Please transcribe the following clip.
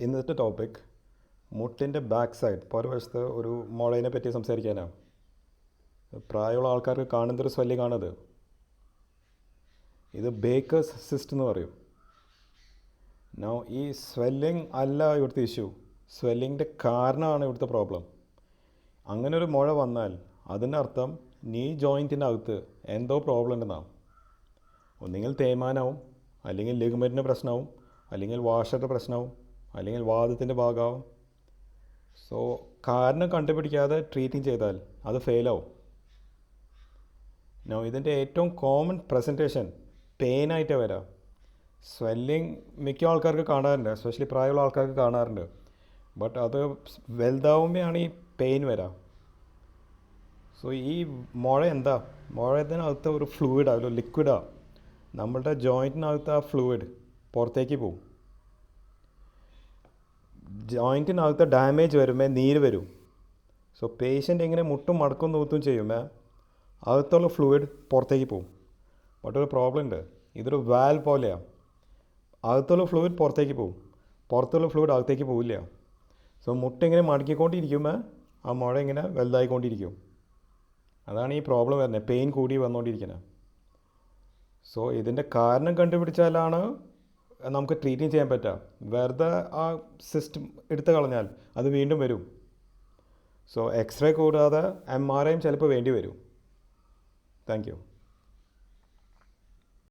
ഇന്നത്തെ ടോപ്പിക് മുട്ടിൻ്റെ back side പുറവശത്ത് ഒരു മുഴയിനെ പറ്റി സംസാരിക്കാനാണ്. പ്രായമുള്ള ആൾക്കാർക്ക് കാണുന്നൊരു സ്വെല്ലിങ്ങാണത്. ഇത് ബേക്കേഴ്സ് സിസ്റ്റ് എന്ന് പറയും. നൗ ഈ സ്വെല്ലിങ് അല്ല ഇവിടുത്തെ ഇഷ്യൂ, സ്വെല്ലിങ്ങിൻ്റെ കാരണമാണ് ഇവിടുത്തെ പ്രോബ്ലം. അങ്ങനെ ഒരു മുഴ വന്നാൽ അതിൻ്റെ അർത്ഥം നീ ജോയിൻറ്റിൻ്റെ അകത്ത് എന്തോ പ്രോബ്ലം ഉണ്ടെന്നാവും. ഒന്നുകിൽ തേയ്മാനാവും, അല്ലെങ്കിൽ ലിഗമെൻറ്റിൻ്റെ പ്രശ്നമാവും, അല്ലെങ്കിൽ വാഷറുടെ പ്രശ്നമാവും, അല്ലെങ്കിൽ വാദത്തിൻ്റെ ഭാഗമാവും. സോ കാരണം കണ്ടുപിടിക്കാതെ ട്രീറ്റിങ് ചെയ്താൽ അത് ഫെയിലാവും. നോ ഇതിൻ്റെ ഏറ്റവും കോമൺ പ്രസൻറ്റേഷൻ പെയിനായിട്ട് വരാം. സ്വെല്ലിങ് മിക്ക ആൾക്കാർക്ക് കാണാറുണ്ട്, എസ്പെഷ്യലി പ്രായമുള്ള ആൾക്കാർക്ക് കാണാറുണ്ട്. ബട്ട് അത് വലുതാവുമ്പോഴാണ് ഈ പെയിൻ വരാം. സോ ഈ മുഴ എന്താ, മുഴത്തിനകത്ത് ഒരു ഫ്ലൂയിഡാണ്, ഒരു ലിക്വിഡാണ്. നമ്മളുടെ ജോയിൻറ്റിനകത്ത് ആ ഫ്ലൂയിഡ് പുറത്തേക്ക് പോവും. ജോയിൻറ്റിനകത്ത് ഡാമേജ് വരുമ്പോൾ നീര് വരും. സോ പേഷ്യൻ്റ് ഇങ്ങനെ മുട്ടും മടക്കും നൂത്തും ചെയ്യുമ്പോൾ അകത്തുള്ള ഫ്ലൂയിഡ് പുറത്തേക്ക് പോവും. ബട്ട് ഒരു പ്രോബ്ലം ഉണ്ട്, ഇതൊരു വാൽ പോലെയാണ്. അകത്തുള്ള ഫ്ലൂയിഡ് പുറത്തേക്ക് പോവും, പുറത്തുള്ള ഫ്ലൂയിഡ് അകത്തേക്ക് പോവില്ല. സോ മുട്ടിങ്ങനെ മടക്കിക്കൊണ്ടിരിക്കുമ്പോൾ ആ മുഴ ഇങ്ങനെ വലുതായിക്കൊണ്ടിരിക്കും. അതാണ് ഈ പ്രോബ്ലം വരുന്നത്, പെയിൻ കൂടി വന്നുകൊണ്ടിരിക്കുന്നത്. സോ ഇതിൻ്റെ കാരണം കണ്ടുപിടിച്ചാലാണ് നമുക്ക് ട്രീറ്റിങ് ചെയ്യാൻ പറ്റുക. വെറുതെ ആ സിസ്റ്റം എടുത്തു കളഞ്ഞാൽ അത് വീണ്ടും വരും. സോ എക്സ്റേ കൂടാതെ MRI ചിലപ്പോൾ വേണ്ടി വരും. Thank you.